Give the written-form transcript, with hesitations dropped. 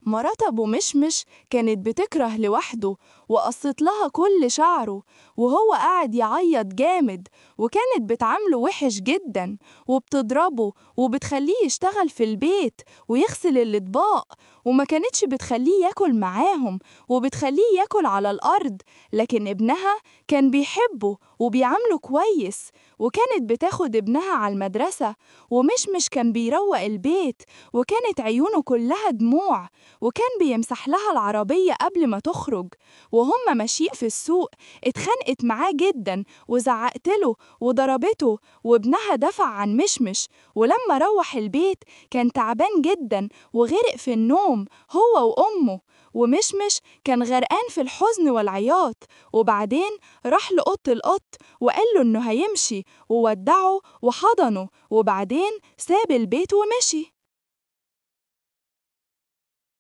مرات أبو مشمش كانت بتكره لوحده وقصت لها كل شعره وهو قاعد يعيط جامد، وكانت بتعامله وحش جدا وبتضربه وبتخليه يشتغل في البيت ويغسل الأطباق، وما كانتش بتخليه ياكل معاهم وبتخليه ياكل على الأرض. لكن ابنها كان بيحبه وبيعامله كويس، وكانت بتاخد ابنها على المدرسة، ومشمش كان بيروق البيت وكانت عيونه كلها دموع، وكان بيمسح لها العربية قبل ما تخرج. وهم ماشيين في السوق اتخانقت معاه جدا وزعقت له وضربته، وابنها دافع عن مشمش، ولما روح البيت كان تعبان جدا وغرق في النوم هو وأمه، ومشمش كان غرقان في الحزن والعياط. وبعدين راح لأوضة القط وقال له إنه هيمشي وودعه وحضنه، وبعدين ساب البيت ومشي.